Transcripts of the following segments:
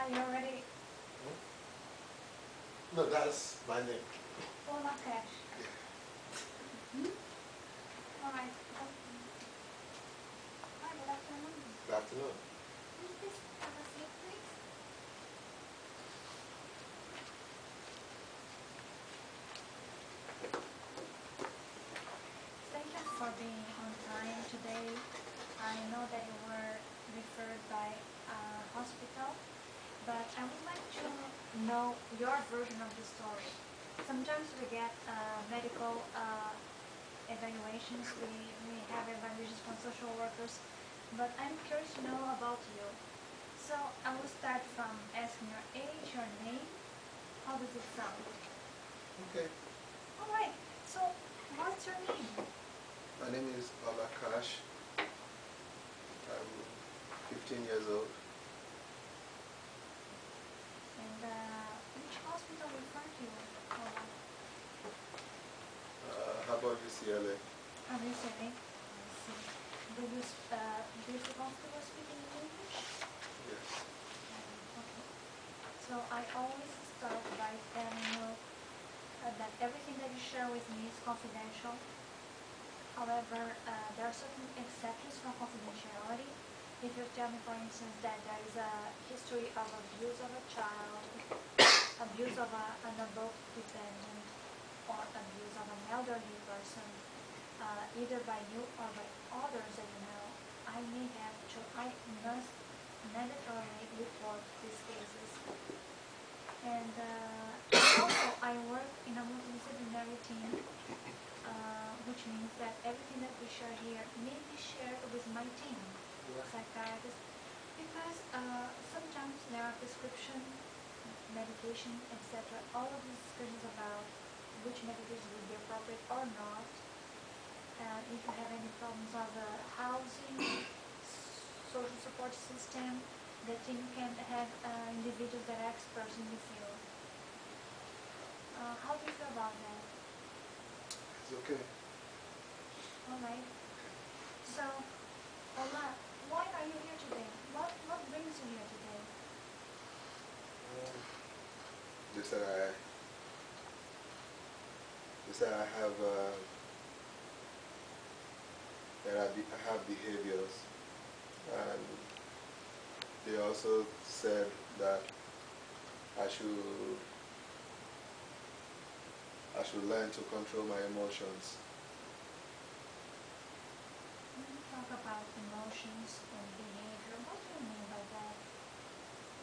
Are you ready? No, that's my name. Ola Cash. Alright. Hi, good afternoon. Good afternoon. Will you please have a seat, please? Thank you for being on time today. I know that you were referred by a hospital, but I would like to know your version of the story. Sometimes we get medical evaluations, we have evaluations from social workers, but I'm curious to know about you. So I will start from asking your age, your name. How does it sound? Okay. Alright, so what's your name? My name is Ola Cash. I'm 15 years old. And which hospital referred you? Ola? How about UCLA? I'm listening. I see. Do you feel comfortable speaking in English? Yes. Okay. So I always start by telling you that everything that you share with me is confidential. However, there are certain exceptions from confidentiality. If you tell me, for instance, that there is a history of abuse of a child, abuse of an adult dependent, or abuse of an elderly person, either by you or by others that you know, I must mandatorily report these cases. And also, I work in a multidisciplinary team, which means that everything that we share here may be shared with my team, psychiatrists, because sometimes there are prescription, medication, etc. All of these discussions about which medication would be appropriate or not. If you have any problems of housing, social support system, the team can have individuals that are experts in the field. How do you feel about that? It's okay. Alright. So, Ola, why are you here today? What brings you here today? They said I have I have behaviors, and they also said that I should learn to control my emotions. When you talk about emotions and behavior, what do you mean by that?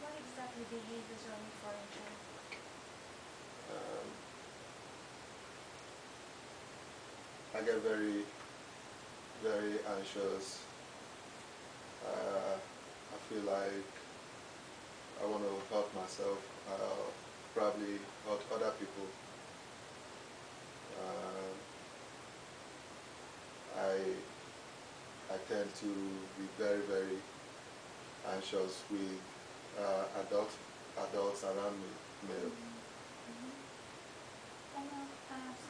What exactly behaviors are you referring to? I get very, very anxious. I feel like I want to hurt myself, probably hurt other people. I tend to be very, very anxious with adults around me, male.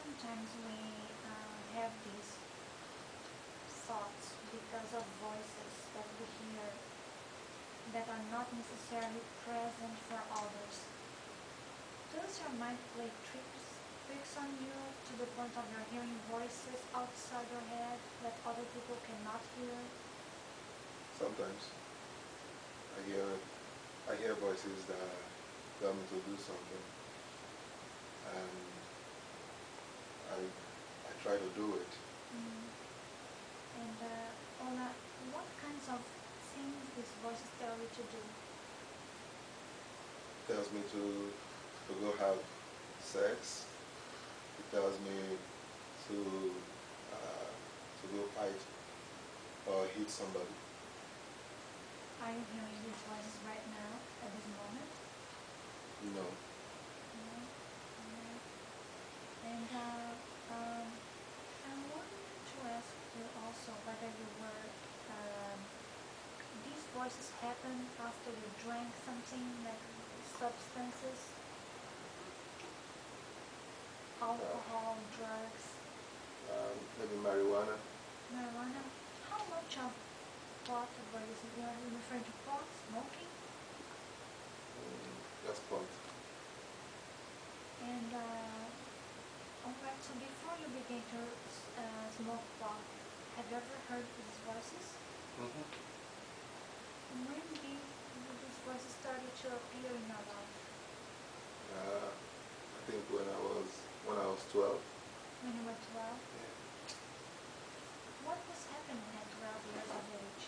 Sometimes we have these thoughts because of voices that we hear that are not necessarily present for others. Does your mind play tricks on you to the point of you're hearing voices outside your head that other people cannot hear? Sometimes I hear voices that tell me to do something, and I try to do it. And Ola, what kinds of things these voices tell you to do? It tells me to go have sex. It tells me to go fight or hit somebody. Are you hearing these voices right now, at this moment? No. No? And I wanted to ask you also whether you were, these voices happen after you drank something like substances, alcohol, drugs? Maybe marijuana. Marijuana? How much of pot were you referring to pot, smoking? That's point. And alright, so before you begin to smoke pot, have you ever heard these voices? Mm-hmm. When did these voices started to appear in your life? I think when I was 12. When you were 12? Yeah. What was happening at 12 years of age?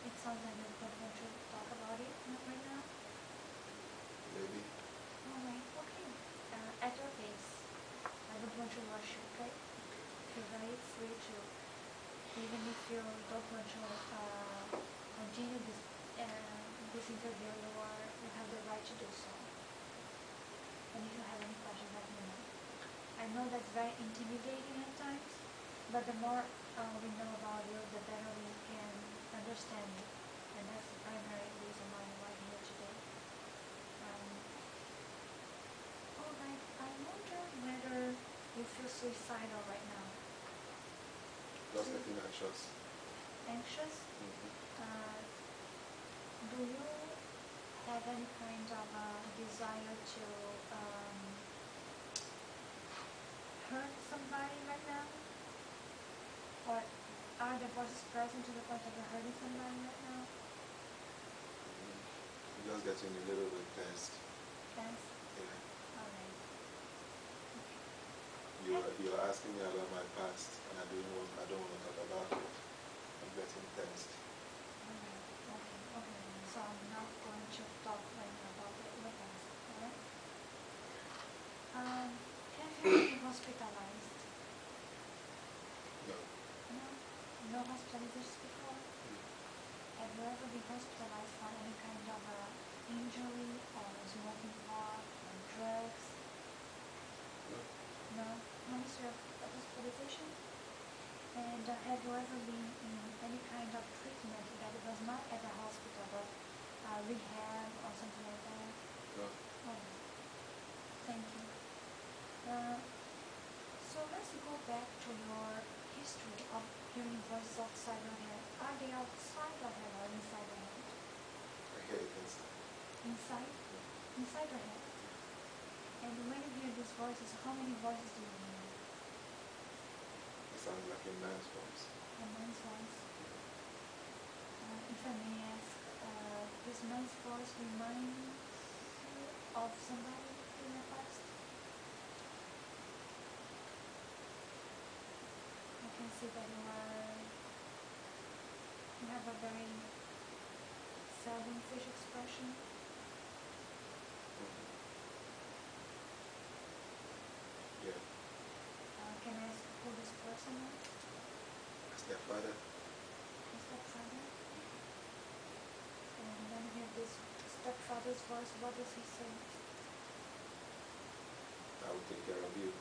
It sounds like you don't want to talk about it right now. Maybe. Alright, okay. At your pace. I don't want to rush you, okay? Feel very free to, even if you don't want to continue this interview, you have the right to do so. And if you have any questions, let me know. I know that's very intimidating at times, but the more we know about you, the better we can understand you. And that's the primary reason why you are here today. Alright, I wonder whether you feel suicidal right now. Just getting anxious. Anxious? Mm-hmm. Do you have any kind of desire to hurt somebody right now? Or are the voices present to the point of hurting somebody right now? Just getting a little bit tensed. Tense? Yeah. Alright. You're asking me about my past, and I don't want to talk about it. I'm getting tensed. Alright. Okay. So I'm not going to talk right now about the past. Alright? Have you been hospitalized? No. No? No hospitalizations before? Have you ever been hospitalized for any kind of injury or smoking pot or drugs? No. No? No history of hospitalization? And have you ever been in any kind of treatment that was not at the hospital but rehab or something like that? No. Oh, thank you. So let's go back to your history of hearing voices outside your head. Are they outside your head or inside your head? I hear it inside. Inside? Inside your head. And when you hear these voices, how many voices do you hear? It sounds like a man's voice. A man's voice. If I may ask, this man's voice reminds you of somebody in the past? I can see that you have a very seldom fish expression. Yeah. Can I ask who this person is? My stepfather. Your stepfather? And when you hear this stepfather's voice, what does he say? I will take care of you.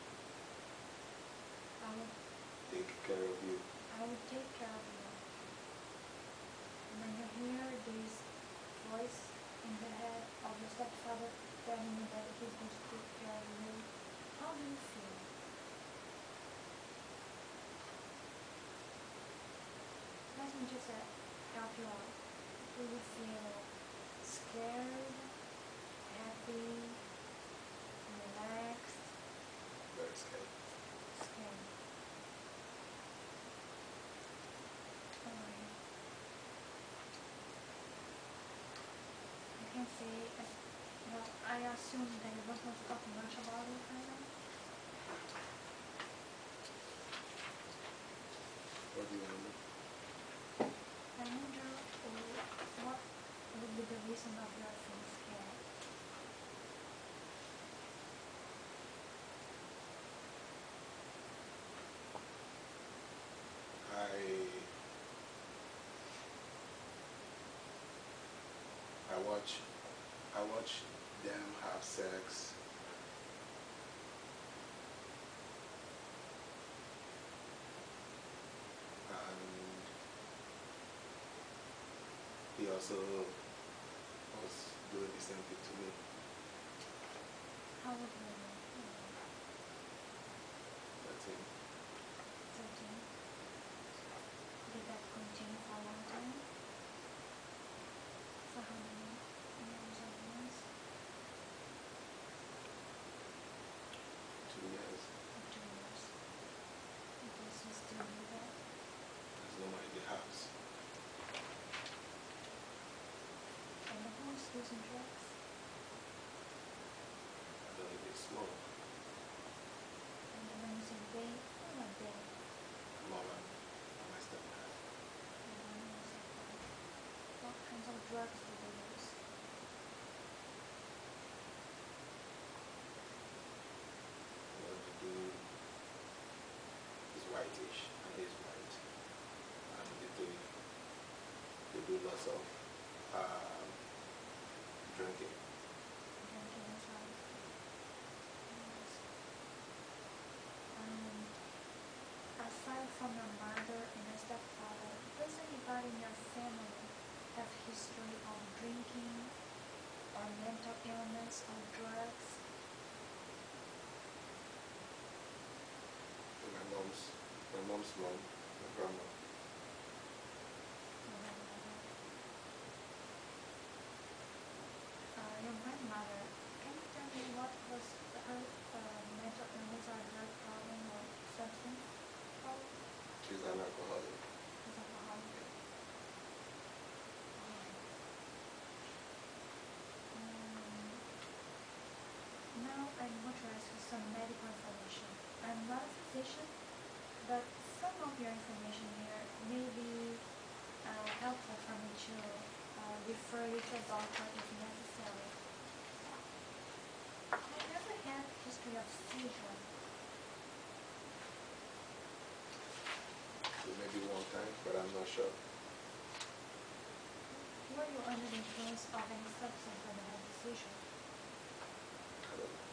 I will Take care of you. take care of you. And when you hear this voice in the head of your stepfather telling you that he's going to take care of you, how do you feel? Let me just help you out. Do you feel scared, happy, relaxed? Very scared. Scared. Alright. I can say, well, I assume that you don't want to talk much about it right now. What do you want to know? I wonder what would be the reason of your feeling scared. I watch them have sex. And he also was doing the same thing to me. How would you know? 13. 13. Did that continue for a long time? For how many years or months? 2 years. Or 2 years? Because you still do that? There's no one in the house. And who is using drugs? I don't even smoke. And the one using they or not they? Mama and my stepdad. The one using that. What kinds of drugs do they use? Well, the dude is whitish and he's white. And they do lots of drinking. Drinking as well. Yes. Aside from your mother and your stepfather, does anybody in your family have history of drinking or mental illness or drugs? And my mom's mom, my grandma. Your grandmother. Your grandmother, can you tell me what was her mental illness or drug problem or substance problem? She's an alcoholic. She's alcoholic. Now I'm going to ask you some medical information. I'm not a physician, but some of your information here may be helpful for me to refer you to a doctor if necessary. Have you ever had a history of seizure? So maybe one time, but I'm not sure. Were you under the influence of any substance when you had the seizure? I don't know.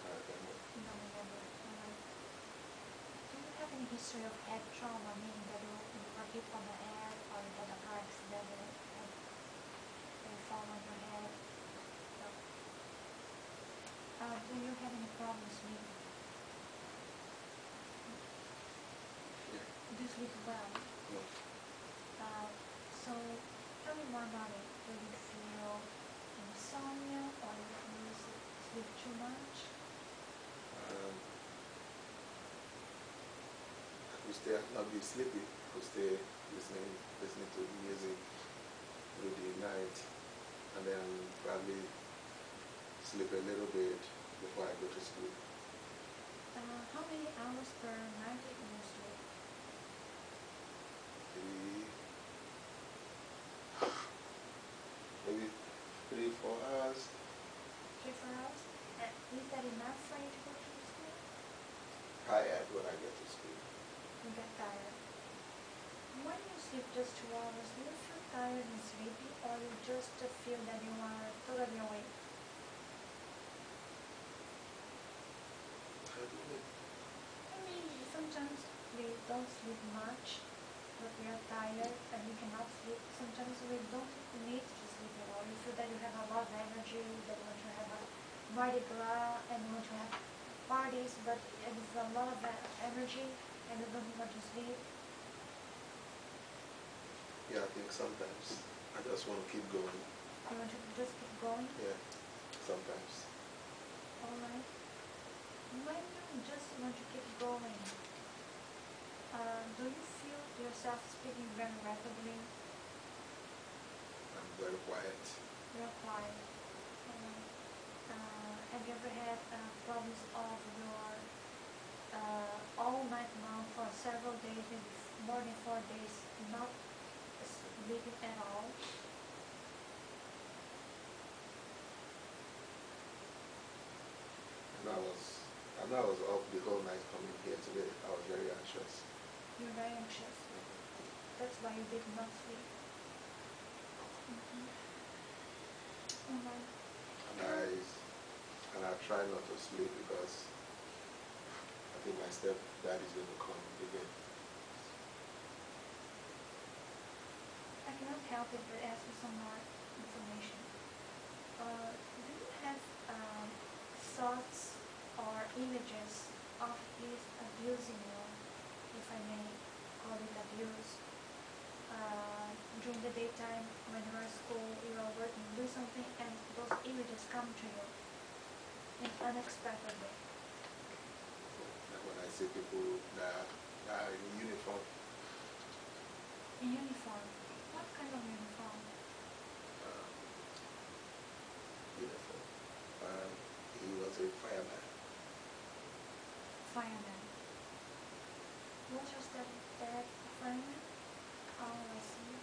I remember. You don't remember. Do you have any history of head trauma, meaning that you were hit on the head or you had a car accident and you fall on your head? No. Do you have any problems sleeping? Yeah. Do you sleep well? No. So tell me more about it. Do you feel insomnia or you sleep too much? I could stay, not be sleepy. I could stay listening to music through the night, and then probably sleep a little bit before I go to sleep. How many hours per night do you sleep? Maybe 3-4 hours. 3-4 hours? Is that enough for you to go to sleep? Tired when I get to sleep. You get tired. When you sleep just 2 hours, do you feel tired and sleepy or you just feel that you are totally awake? How do you I mean, sometimes we don't sleep much, but we are tired and we cannot sleep. Sometimes we don't need to sleep at all. You feel that you have a lot of energy, that you want to have a Mardi Gras and you want to have parties, but it's a lot of energy and you don't want to sleep. Yeah, I think sometimes I just want to keep going. You want to just keep going? Yeah, sometimes. Alright. When you just want to keep going, do you feel yourself speaking very rapidly? I'm very quiet. You're quiet. Alright. Have you ever had problems of your all night long for several days, maybe more than 4 days, not sleeping at all? And I was up the whole night coming here today. I was very anxious. You're very anxious. That's why you did not sleep. Alright. And I try not to sleep because I think my stepdad is going to come again. I cannot help it but ask you some more information. Do you have thoughts or images of his abusing you, if I may call it abuse. During the daytime, when you are at school, you are working, do something, and those images come to you in unexpected way. Like when I see people that are in uniform. In uniform? What kind of uniform? Um, uniform. He was a fireman. Fireman. What was that fireman? Oh, I see.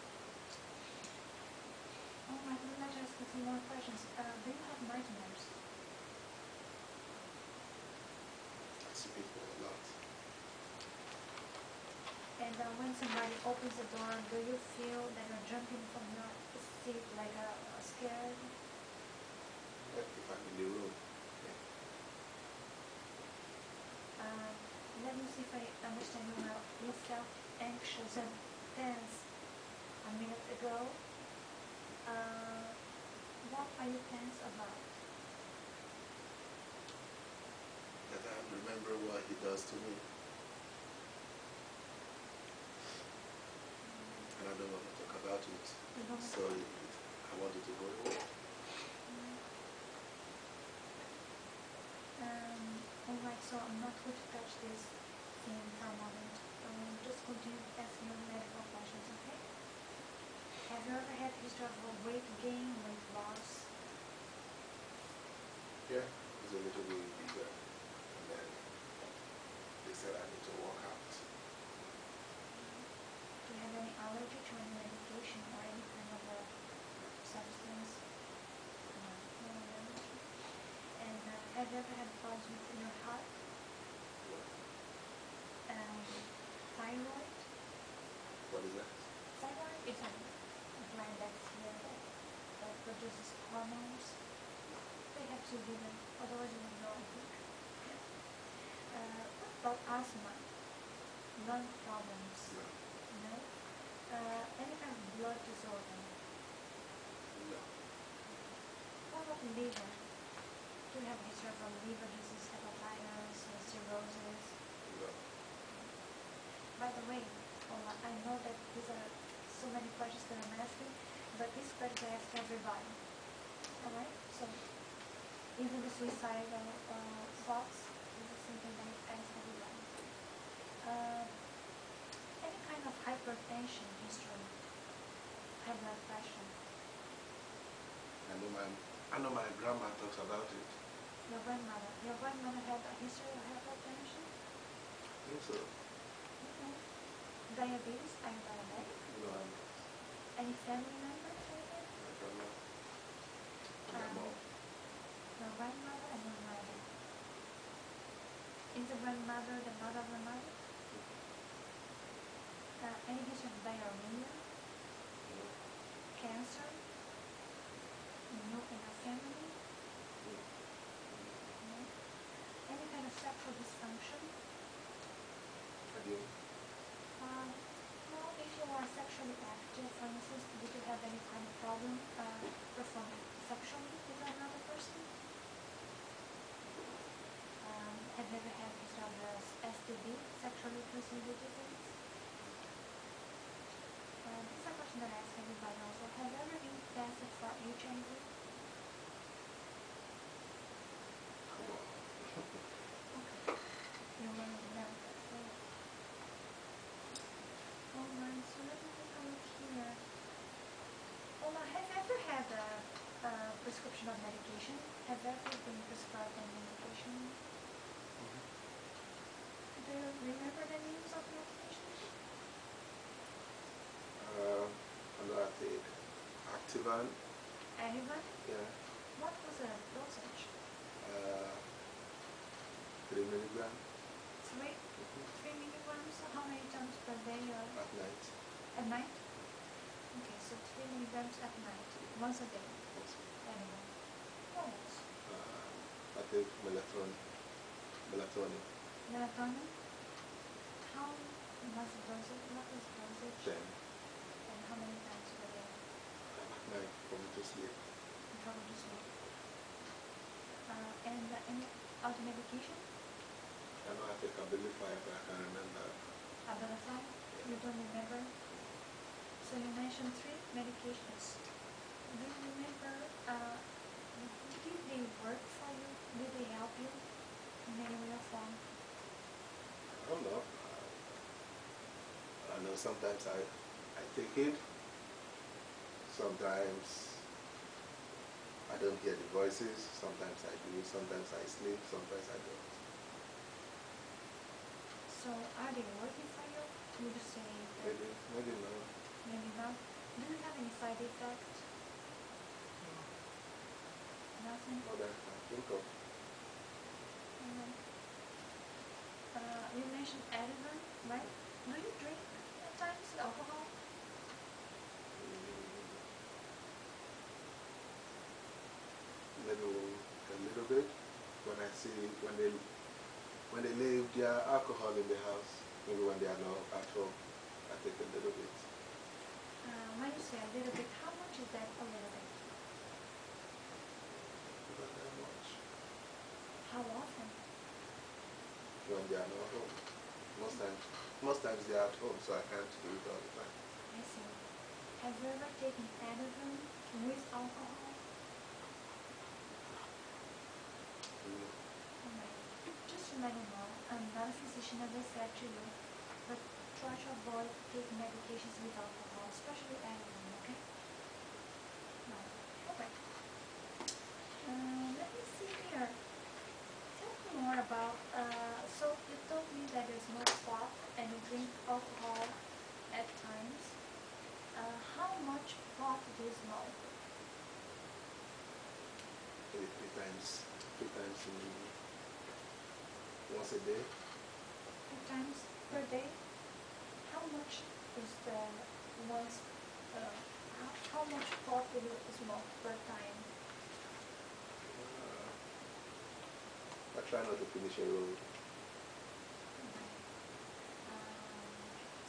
Oh my God, let me ask you some more questions. Do you have nightmares? I see people a lot. And when somebody opens the door, do you feel that you're jumping from your seat like scared? If I'm in the room. Yeah. Let me see if I understand you well. You felt anxious and tense a minute ago. What are you tense about? That I remember what he does to me. And I don't want to talk about it. So I wanted to go away. Alright, so I'm not going to touch this thing for a moment. Just continue asking you medical questions, okay? Have you ever had history of weight gain, weight loss? Yeah, it's a little bit bigger. And then they said I need to walk out. Do you have any allergy to any medication or any kind of a substance? No, no allergy. And have you ever had problems with your heart? Thyroid? What is that? Thyroid is a gland that's here that produces hormones. They have to be them, otherwise you will know, I think. What about asthma? Lung problems? No. No? Any kind of blood disorder? No. What about liver? Do you have a history of liver disease, hepatitis, cirrhosis? No. By the way, I know that these are so many questions that I'm asking, but these questions I ask everybody. Alright? So, even the suicidal thoughts, this is something that I ask everybody. Any kind of hypertension history, high blood pressure. I know my grandma talks about it. Your grandmother had a history of hypertension? I think so. Okay. Diabetes, are you diabetic? No, I'm not. Any family member diabetic? My grandma. My mom. Your grandmother and your mother. Is the grandmother the mother of your mother? Any history of diarrhea? No. Cancer? In your family? No. Any kind of sexual dysfunction? I do. Well, if you are sexually active, for instance, did you have any kind of problem performing sexually with another person? Have you ever had history of STD, sexually transmitted disease? This is a question that I ask everybody also. Have you ever been tested for HIV? Come on. Okay. You were in America, so. Alright, so let me take a look here. Have you ever had a prescription of medication? Have you ever been prescribed any medication? Do you remember the names of the medication? I know I take Activan. Ativan? Yeah. What was the dosage? 3 milligram 3 milligrams? How many times per day? at night. At night? Okay, so 3 milligrams at night, once a day. Also. Ativan. What else? I take melatonin. Melatonin? How was the dosage? What was the dosage? 10 And how many times per day? at night for me to sleep. In trouble to sleep. And any other medication? I know I take Abilify, but I can't remember. Abilify? You don't remember? So you mentioned 3 medications. Do you remember, did they work for you? Did they help you in any way or form? I don't know. I know sometimes I take it. Sometimes I don't hear the voices. Sometimes I do. Sometimes I sleep. Sometimes I don't. So are they working for you? Would you say that Maybe no. maybe not? Do you have any side effects? Nothing? Not that I think of. Alright. You mentioned Ativan, right? Do you drink at times alcohol? Maybe a little bit. When I see when they leave their alcohol in the house, maybe when they are not at home, I take a little bit. When you say a little bit, how much is that a little bit? Not that much. How often? When they are not home. Most times they are at home, so I can't do it all the time. I see. Have you ever taken Ativan with alcohol? Alright. Just to let you know, I'm not a physician as I said to you, but try to avoid taking medications with alcohol, especially Ativan, okay? No. Alright. Let me see here. Tell me more about, so you told me that you smoke pot and you drink alcohol at times. How much pot do you smoke? Maybe three times once a day. 2 times per day? How much is the once, how much pot do you smoke per time? I try not to finish a road.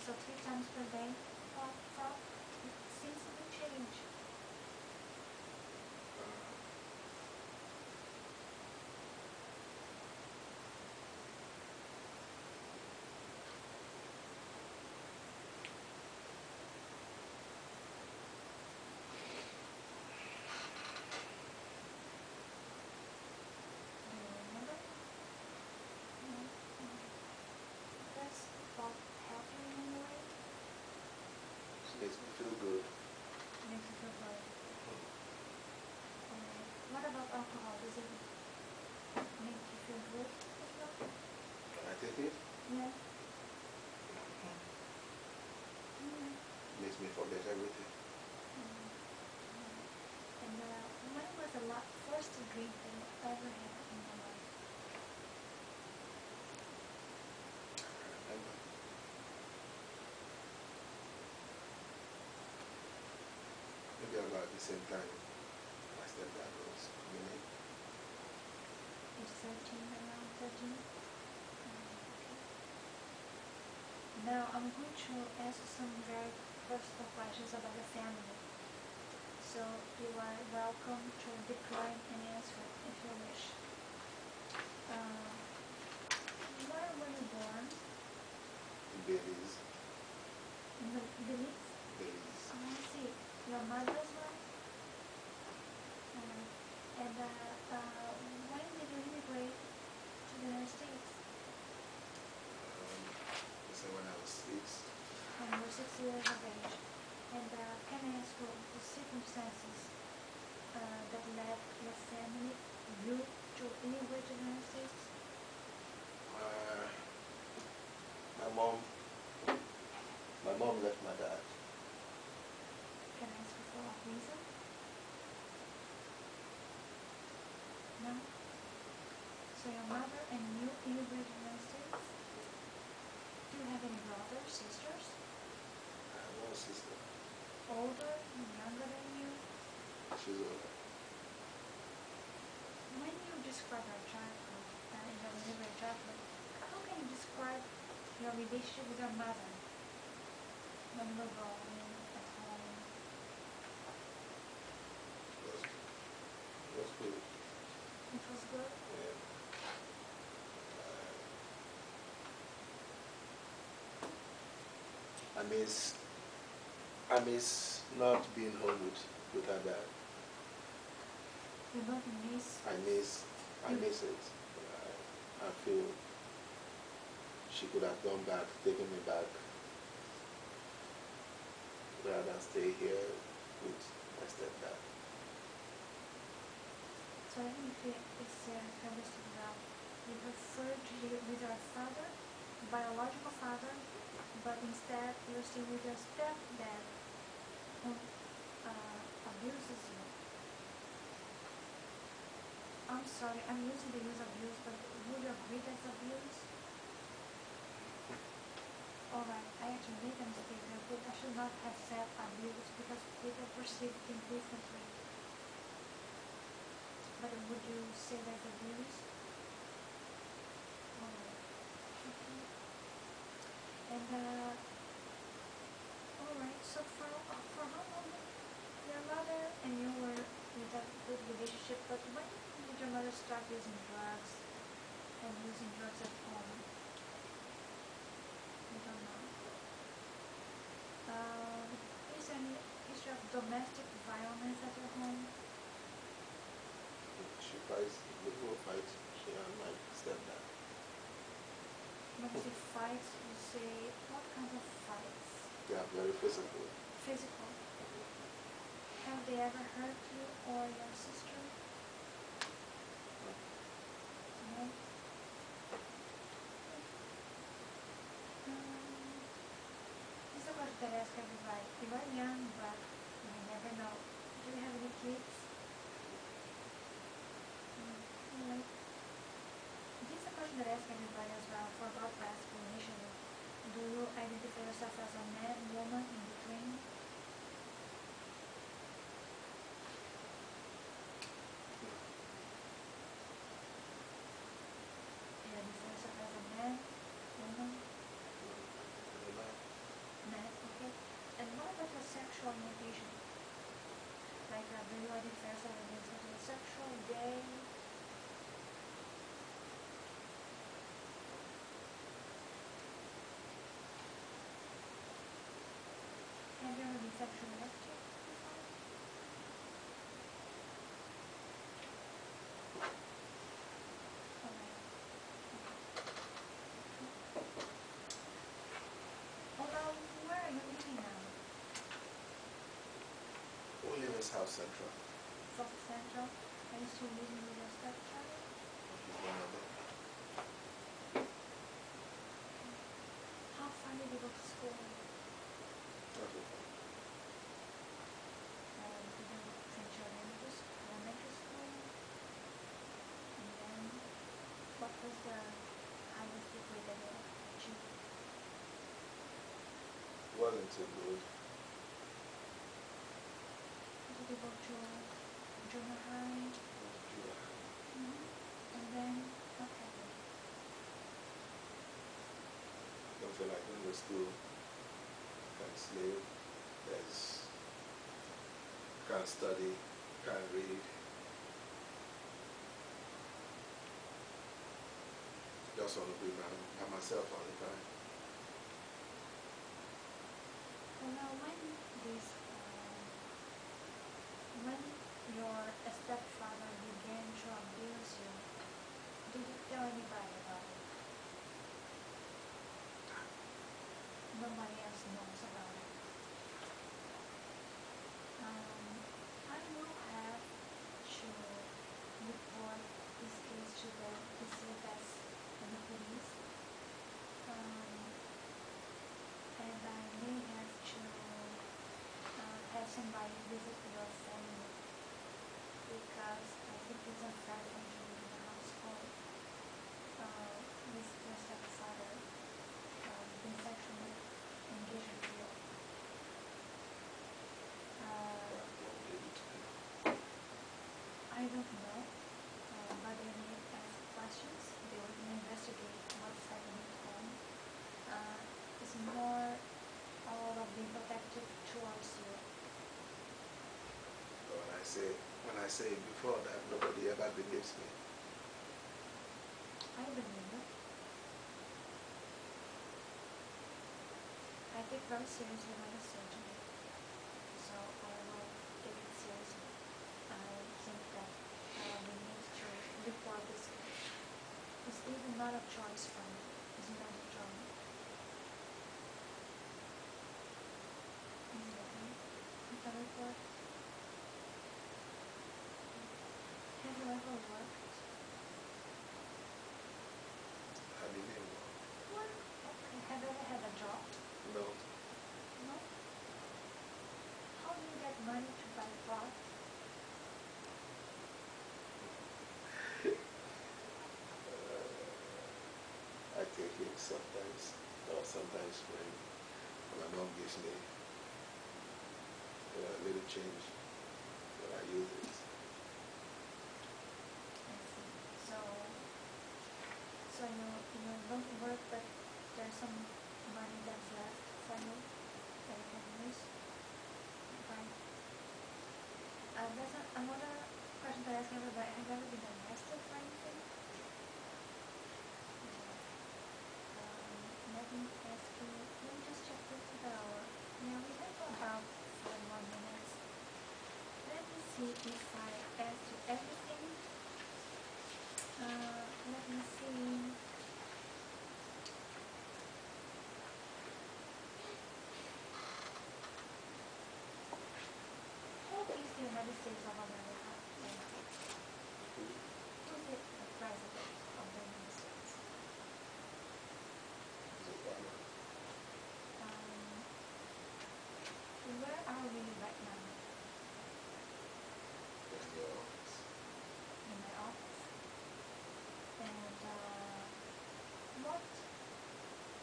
So 3 times per day pot top? It seems to be change. Do you remember? No? Okay. Does pot help you in any way? It makes me feel good. Makes you feel good. Alright. What about alcohol? Does it make you feel good as well? Can I take it? Yeah. It makes me forget everything. And when was the first drink that you ever had in your life? I remember. Maybe about the same time my stepdad was coming in. Age 13, around 13? Okay. Now I'm going to ask you some very personal questions about the family. So you are welcome to decline and answer if you wish. Where were you born? In Belize. In Belize? Belize. Oh, I see. Your mother as well? Alright. And when did you immigrate to the United States? I said when I was 6. When you were 6 years of age. And can I ask you the circumstances that led your family, you, to immigrate to the United States? My mom left my dad. Can I ask you for what reason? No? So your mother and you immigrated to the United States? Do you have any brothers, sisters? I have one sister. Older, younger than you? She's older. When you describe your childhood, your immigrant childhood, how can you describe your relationship with your mother? When you were growing at home? It was good. It was good? Yeah. I miss not being home with her dad. You don't miss? I miss it. I feel she could have gone back, taken me back, rather than stay here with my stepdad. So I think it's understood now. You prefer to live with your father, biological father, but instead you're still with your stepdad who abuses you. I'm sorry, I'm using the use abuse, but would you agree that's abuse? Alright, I actually made a mistake there, but I should not have said abuse because people perceive things differently. But would you say that's abuse? Alright. Okay. And alright, so for how long your mother and you were with a good relationship, but when did your mother start using drugs and using drugs at home? You don't know. Is there any issue of domestic violence at your home? She fights, we will fight, she and my stepdad. When you say fights, you say what kinds of fights? They are very physical. Physical. Have they ever hurt you or your sister? No. This is a question that I ask everybody. You are young, but you may never know. Do you have any kids? Alright. This is a question that I ask everybody as well. I forgot to ask you initially. Do you identify yourself as a man, woman, in between? You identify yourself as a man, woman, man, okay? And what about your sexual orientation? Like, do you identify yourself as heterosexual, gay? Have you ever been sexually active before? Alright. Although, where are you living now? We live in South Central. South Central? Are you still living with your stepchild? She's one of them. How far did you go to school? Not too far. Did you finish your elementary school? And then, what was the highest degree that you achieved? Wasn't too good. Did you go to junior high? Junior high. And then, okay. Don't feel like going to school. Can't sleep. Can't study. Can't read. Just want to be by myself all the time. Well, now when your stepfather began to abuse you, did you tell anybody about it? Nobody else knows about it. I will have to report this case to the DCFS and the police. And I may have to have somebody visit your family because I think it's unfair for you to live in the household with your stepfather being sexually engaged with you. I don't know, but they may ask questions. They will investigate what's happening at home. It's more all of being protective towards you. When I say before that, nobody ever believes me. I believe you. I take very seriously what you say to me. So I will take it seriously. I think that we need to report this case. It's even not a choice for me. It's mandatory. Is it okay? You can report. Have you ever worked? I didn't know. What? Okay. Have you ever had a job? No. No? How do you get money to buy clothes? I take it sometimes, or sometimes when my mom gives me a little change, when I use it. I see. So you don't work, but there's some money that's left for you that you can use. Right. That's another question that I ask everybody. Have you ever been arrested for anything? Let me ask you. Let me just check the hour. Yeah, we have about 4 more minutes. Let me see if I asked you everything. Let me see. Who is the United States of America? Who is the president of the United States? Obama. Where are we right now? In your office. In my office. And what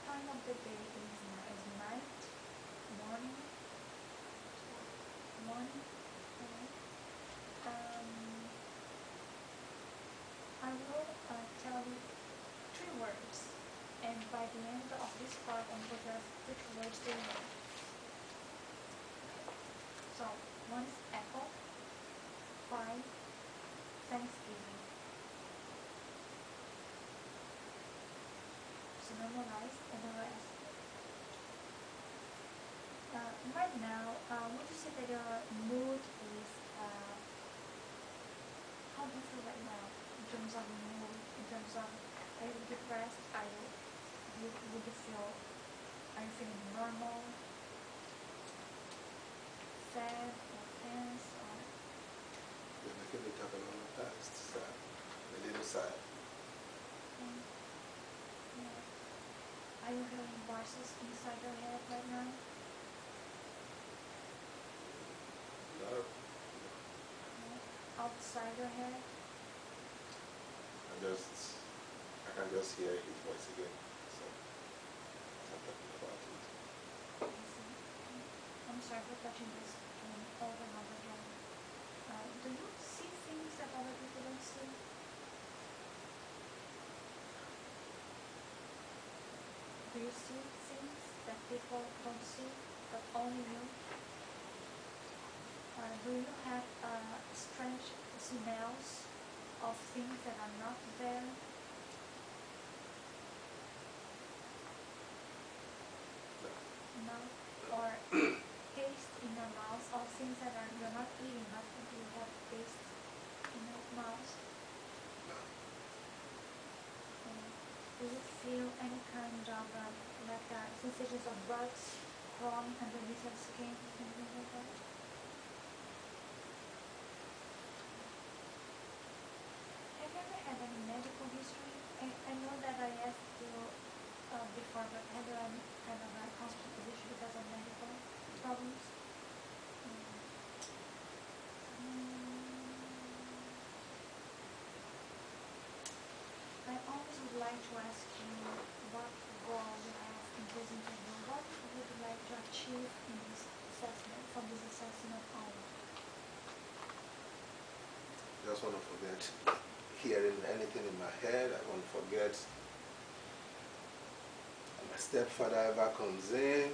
time of the day is now? Is night? Morning? Morning? Okay. I will tell you 3 words, and by the end of this part, I'm going to ask which words they are. So, one is apple, 5, Thanksgiving. So memorize and the rest. Right now, would you say that your mood is, how do you feel right now in terms of mood, in terms of, are you depressed, would you feel, are you feeling normal, sad, or tense, or? You're making me talk about my past, sad, a little sad. Yeah. Are you hearing voices inside your head right now? No, Outside your head? I can just hear his voice again, so I'm talking about it. I see. I'm sorry for touching this over and over again. Do you see things that other people don't see? Do you see things that people don't see, but only you? Do you have strange smells of things that are not there? No. No? Or taste in your mouth of things that you're not eating, but you have taste in your mouth? No. Do you feel any kind of sensations of bugs crawling underneath your skin, anything like that? Have you ever had any medical history? I know that I asked you before, but have you ever had a hospitalization because of medical problems? I always would like to ask you what goal you have in this interview. What would you like to achieve in this assessment, from this assessment on? Just want to forget hearing anything in my head. I want to forget my stepfather ever comes in.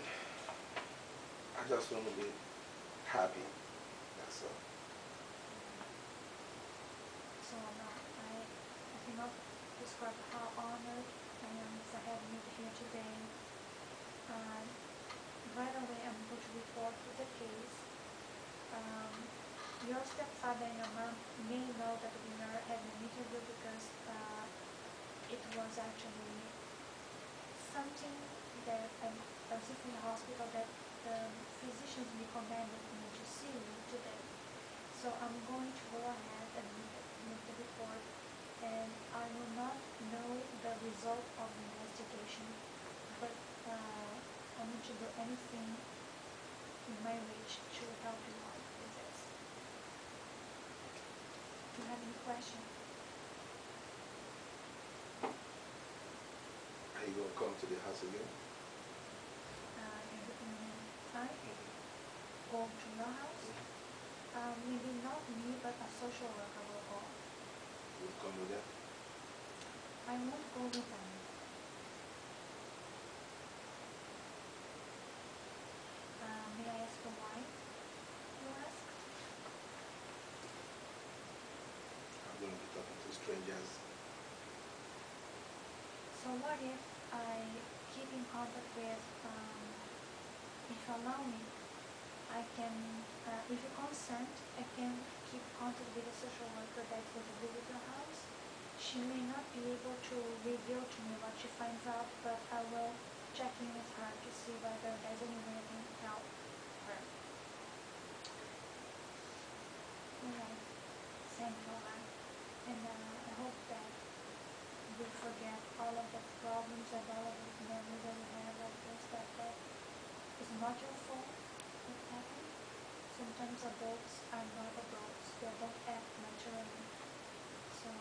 I just want to be happy. That's all. So I cannot describe how honored I am for having you here today. right away I'm going to report the case. Your stepfather and your mom may know that we are having an interview because it was actually something that I was in the hospital that the physicians recommended me to see you today. So I'm going to go ahead and make the report, and I will not know the result of the investigation, but I need to do anything in my reach to help you out with this. Do you have any questions? Are you going to come to the house again? I go to your house. Maybe not me, but a social worker will go. You'll come with them? I won't go with them. May I ask why you ask? I'm going to be talking to strangers. So what if I keep in contact with, if you allow me, I can, if you consent, I can keep contact with the social worker that's going to visit your house. She may not be able to reveal to me what she finds out, but I will check in with her to see whether there's any way I can help her. Alright, thank you, Alan. And I hope that you forget all of the problems and all of the memories that you have of this, that is not your fault what happened. Sometimes adults are not adults, they don't act maturely. So